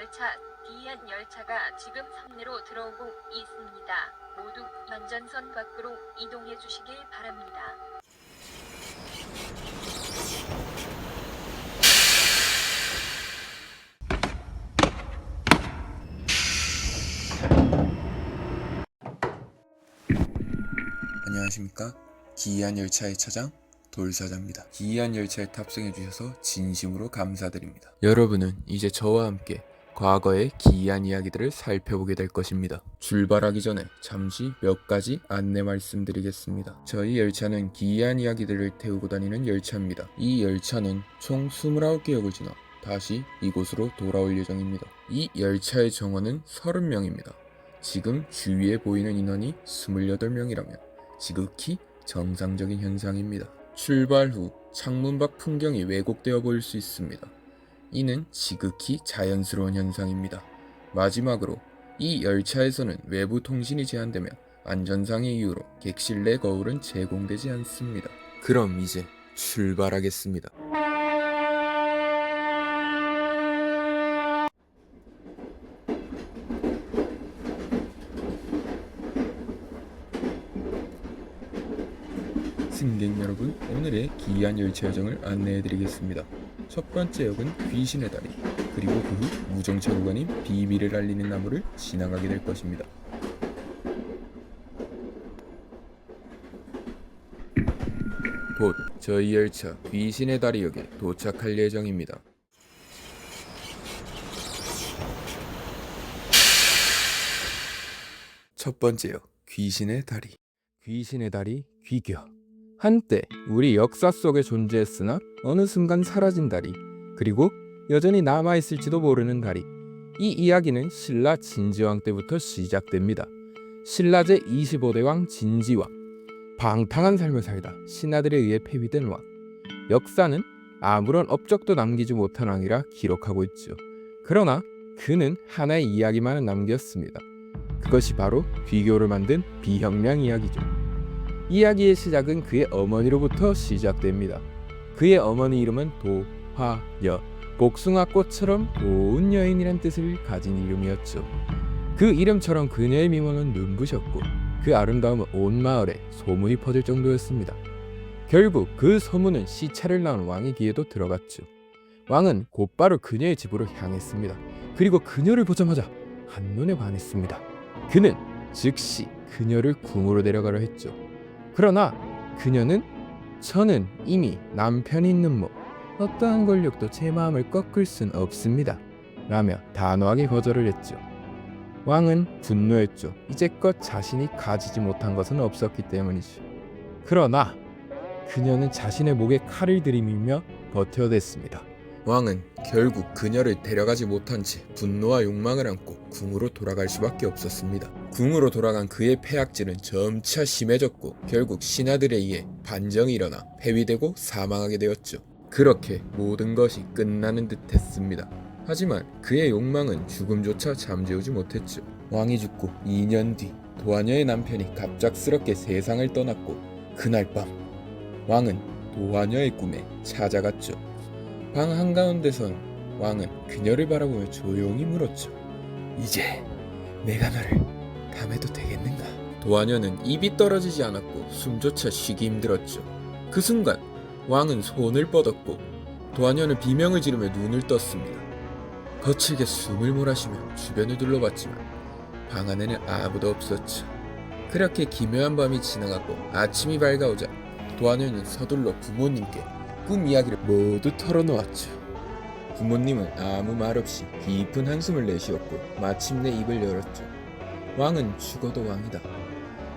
열차 귀한 열차가 지금 선내로 들어오고 있습니다. 모두 안전선 밖으로 이동해 주시길 바랍니다. 안녕하십니까? 기이한 열차의 차장 돌사자입니다. 기이한 열차에 탑승해 주셔서 진심으로 감사드립니다. 여러분은 이제 저와 함께 과거의 기이한 이야기들을 살펴보게 될 것입니다. 출발하기 전에 잠시 몇 가지 안내 말씀드리겠습니다. 저희 열차는 기이한 이야기들을 태우고 다니는 열차입니다. 이 열차는 총 29개역을 지나 다시 이곳으로 돌아올 예정입니다. 이 열차의 정원은 30명입니다. 지금 주위에 보이는 인원이 28명이라면 지극히 정상적인 현상입니다. 출발 후 창문 밖 풍경이 왜곡되어 보일 수 있습니다. 이는 지극히 자연스러운 현상입니다. 마지막으로 이 열차에서는 외부 통신이 제한되며 안전상의 이유로 객실 내 거울은 제공되지 않습니다. 그럼 이제 출발하겠습니다. 승객 여러분, 오늘의 기이한 열차 여정을 안내해드리겠습니다. 첫 번째 역은 귀신의 다리, 그리고 그 후 무정차 구간인 비밀을 알리는 나무를 지나가게 될 것입니다. 곧 저희 열차 귀신의 다리 역에 도착할 예정입니다. 첫 번째 역, 귀신의 다리. 귀신의 다리, 귀교. 한때 우리 역사 속에 존재했으나 어느 순간 사라진 다리, 그리고 여전히 남아있을지도 모르는 다리. 이 이야기는 신라 진지왕 때부터 시작됩니다. 신라 제25대 왕 진지왕, 방탕한 삶을 살다 신하들에 의해 폐위된 왕. 역사는 아무런 업적도 남기지 못한 왕이라 기록하고 있죠. 그러나 그는 하나의 이야기만은 남겼습니다. 그것이 바로 귀교를 만든 비형량 이야기죠. 이야기의 시작은 그의 어머니로부터 시작됩니다. 그의 어머니 이름은 도화여, 복숭아꽃처럼 고운 여인이란 뜻을 가진 이름이었죠. 그 이름처럼 그녀의 미모는 눈부셨고 그 아름다움은 온 마을에 소문이 퍼질 정도였습니다. 결국 그 소문은 시차를 낳은 왕의 귀에도 들어갔죠. 왕은 곧바로 그녀의 집으로 향했습니다. 그리고 그녀를 보자마자 한눈에 반했습니다. 그는 즉시 그녀를 궁으로 데려가려 했죠. 그러나 그녀는 저는 이미 남편이 있는 몸, 어떠한 권력도 제 마음을 꺾을 순 없습니다 라며 단호하게 거절을 했죠. 왕은 분노했죠. 이제껏 자신이 가지지 못한 것은 없었기 때문이죠. 그러나 그녀는 자신의 목에 칼을 들이밀며 버텨댔습니다. 왕은 결국 그녀를 데려가지 못한 채 분노와 욕망을 안고 궁으로 돌아갈 수밖에 없었습니다. 궁으로 돌아간 그의 폐악질은 점차 심해졌고 결국 신하들에 의해 반정이 일어나 폐위되고 사망하게 되었죠. 그렇게 모든 것이 끝나는 듯 했습니다. 하지만 그의 욕망은 죽음조차 잠재우지 못했죠. 왕이 죽고 2년 뒤 도화녀의 남편이 갑작스럽게 세상을 떠났고 그날 밤 왕은 도화녀의 꿈에 찾아갔죠. 방 한가운데선 왕은 그녀를 바라보며 조용히 물었죠. 이제 내가 너를 감해도 되겠는가? 도화녀는 입이 떨어지지 않았고 숨조차 쉬기 힘들었죠. 그 순간 왕은 손을 뻗었고 도화녀는 비명을 지르며 눈을 떴습니다. 거칠게 숨을 몰아쉬며 주변을 둘러봤지만 방 안에는 아무도 없었죠. 그렇게 기묘한 밤이 지나가고 아침이 밝아오자 도화녀는 서둘러 부모님께 꿈 이야기를 모두 털어놓았죠. 부모님은 아무 말 없이 깊은 한숨을 내쉬었고 마침내 입을 열었죠. 왕은 죽어도 왕이다.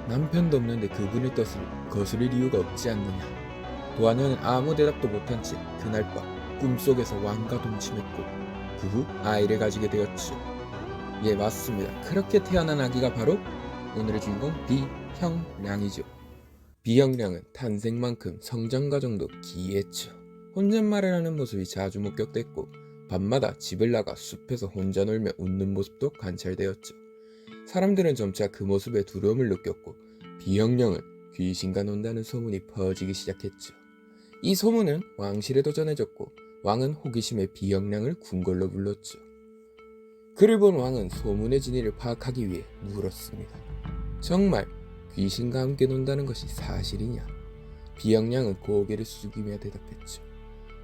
남편도 없는데 그분의 뜻을 거스릴 이유가 없지 않느냐. 도화녀는 아무 대답도 못한 채 그날 밤 꿈속에서 왕과 동침했고 그 후 아이를 가지게 되었죠. 예, 맞습니다. 그렇게 태어난 아기가 바로 오늘의 주인공 비형량이죠. 비형량은 탄생만큼 성장 과정도 기이했죠. 혼잣말을 하는 모습이 자주 목격됐고 밤마다 집을 나가 숲에서 혼자 놀며 웃는 모습도 관찰되었죠. 사람들은 점차 그 모습에 두려움을 느꼈고 비형량은 귀신과 논다는 소문이 퍼지기 시작했죠. 이 소문은 왕실에도 전해졌고 왕은 호기심에 비형량을 궁궐로 불렀죠. 그를 본 왕은 소문의 진위를 파악하기 위해 물었습니다. 정말 귀신과 함께 논다는 것이 사실이냐? 비영양은 고개를 숙이며 대답했죠.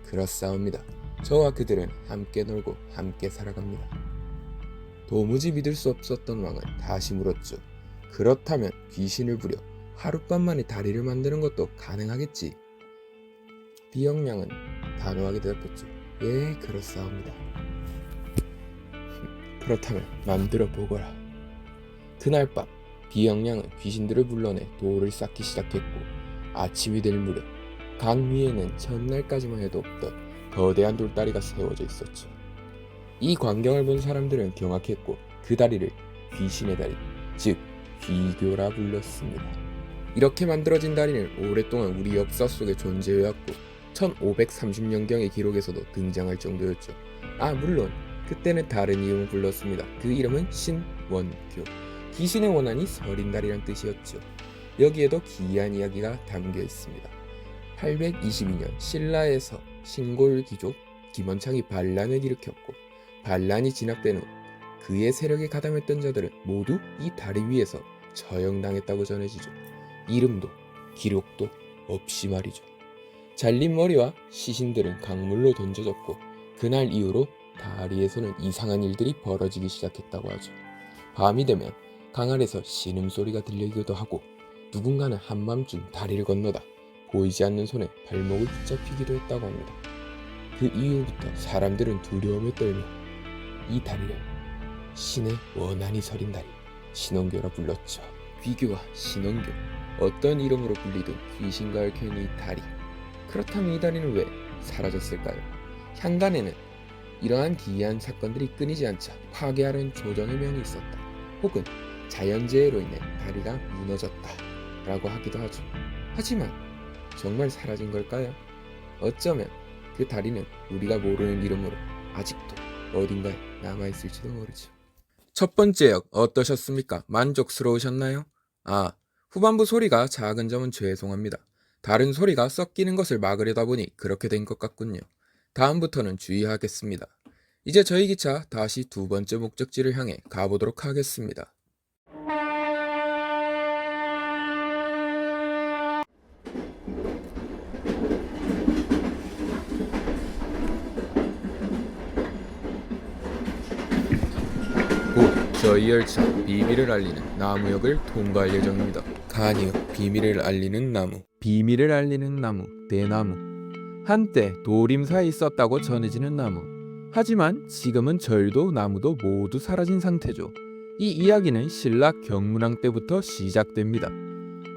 그렇사옵니다. 저와 그들은 함께 놀고 함께 살아갑니다. 도무지 믿을 수 없었던 왕은 다시 물었죠. 그렇다면 귀신을 부려 하룻밤 만에 다리를 만드는 것도 가능하겠지? 비영양은 단호하게 대답했죠. 예, 그렇사옵니다. 그렇다면 만들어 보거라. 그날 밤 비영양은 귀신들을 불러내 돌을 쌓기 시작했고 아침이 될 무렵 강 위에는 전날까지만 해도 없던 거대한 돌다리가 세워져 있었죠. 이 광경을 본 사람들은 경악했고 그 다리를 귀신의 다리, 즉 귀교라 불렀습니다. 이렇게 만들어진 다리는 오랫동안 우리 역사 속에 존재해왔고 1530년경의 기록에서도 등장할 정도였죠. 물론 그때는 다른 이름을 불렀습니다. 그 이름은 신원교, 귀신의 원한이 서린다리란 뜻이었죠. 여기에도 기이한 이야기가 담겨 있습니다. 822년 신라에서 신골 귀족 김원창이 반란을 일으켰고 반란이 진압된 후 그의 세력에 가담했던 자들은 모두 이 다리 위에서 처형당했다고 전해지죠. 이름도 기록도 없이 말이죠. 잘린 머리와 시신들은 강물로 던져졌고 그날 이후로 다리에서는 이상한 일들이 벌어지기 시작했다고 하죠. 밤이 되면 강 아래서 신음소리가 들리기도 하고 누군가는 한밤중 다리를 건너다 보이지 않는 손에 발목을 붙잡히기도 했다고 합니다. 그 이후부터 사람들은 두려움에 떨며 이 다리를 신의 원한이 서린 다리, 신원교라 불렀죠. 귀교와 신원교, 어떤 이름으로 불리든 귀신과 얽혀있는 이 다리. 그렇다면 이 다리는 왜 사라졌을까요? 향간에는 이러한 기이한 사건들이 끊이지 않자 파괴하려는 조정의 명이 있었다. 혹은 자연재해로 인해 다리가 무너졌다 라고 하기도 하죠. 하지만 정말 사라진 걸까요? 어쩌면 그 다리는 우리가 모르는 이름으로 아직도 어딘가에 남아있을지도 모르죠. 첫 번째 역 어떠셨습니까? 만족스러우셨나요? 후반부 소리가 작은 점은 죄송합니다. 다른 소리가 섞이는 것을 막으려다 보니 그렇게 된 것 같군요. 다음부터는 주의하겠습니다. 이제 저희 기차 다시 두 번째 목적지를 향해 가보도록 하겠습니다. 곧 저희 열차 비밀을 알리는 나무역을 통과할 예정입니다. 간이역 비밀을 알리는 나무. 비밀을 알리는 나무, 대나무. 한때 도림사에 있었다고 전해지는 나무. 하지만 지금은 절도 나무도 모두 사라진 상태죠. 이 이야기는 신라 경문왕 때부터 시작됩니다.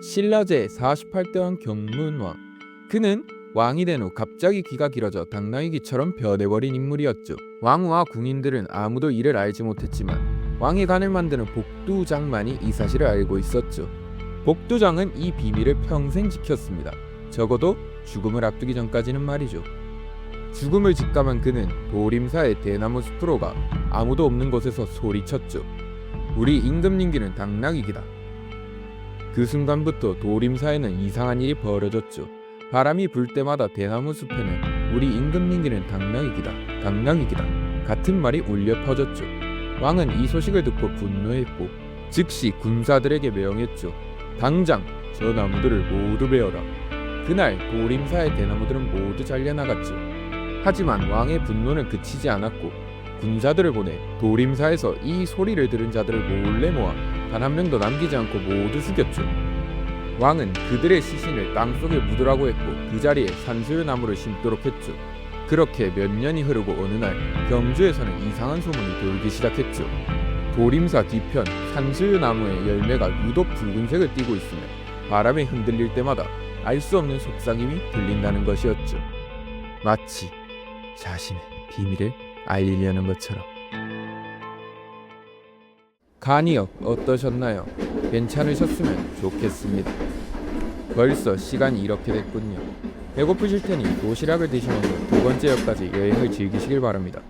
신라 제48대 왕 경문왕. 그는 왕이 된 후 갑자기 귀가 길어져 당나귀처럼 변해버린 인물이었죠. 왕후와 궁인들은 아무도 이를 알지 못했지만 왕의 간을 만드는 복두장만이 이 사실을 알고 있었죠. 복두장은 이 비밀을 평생 지켰습니다. 적어도 죽음을 앞두기 전까지는 말이죠. 죽음을 직감한 그는 도림사의 대나무 숲으로 가 아무도 없는 곳에서 소리쳤죠. 우리 임금님기는 당나귀기다. 그 순간부터 도림사에는 이상한 일이 벌어졌죠. 바람이 불 때마다 대나무 숲에는 우리 임금님기는 당나귀기다, 당나귀기다 같은 말이 울려 퍼졌죠. 왕은 이 소식을 듣고 분노했고 즉시 군사들에게 명했죠. 당장 저 나무들을 모두 베어라. 그날 도림사의 대나무들은 모두 잘려나갔죠. 하지만 왕의 분노는 그치지 않았고 군사들을 보내 도림사에서 이 소리를 들은 자들을 몰래 모아 단 한 명도 남기지 않고 모두 죽였죠. 왕은 그들의 시신을 땅속에 묻으라고 했고 그 자리에 산수유나무를 심도록 했죠. 그렇게 몇 년이 흐르고 어느 날 경주에서는 이상한 소문이 돌기 시작했죠. 도림사 뒤편 산수유나무의 열매가 유독 붉은색을 띠고 있으며 바람에 흔들릴 때마다 알 수 없는 속삭임이 들린다는 것이었죠. 마치 자신의 비밀을 알리려는 것처럼. 간이역 어떠셨나요? 괜찮으셨으면 좋겠습니다. 벌써 시간이 이렇게 됐군요. 배고프실 테니 도시락을 드시면서 두 번째 역까지 여행을 즐기시길 바랍니다.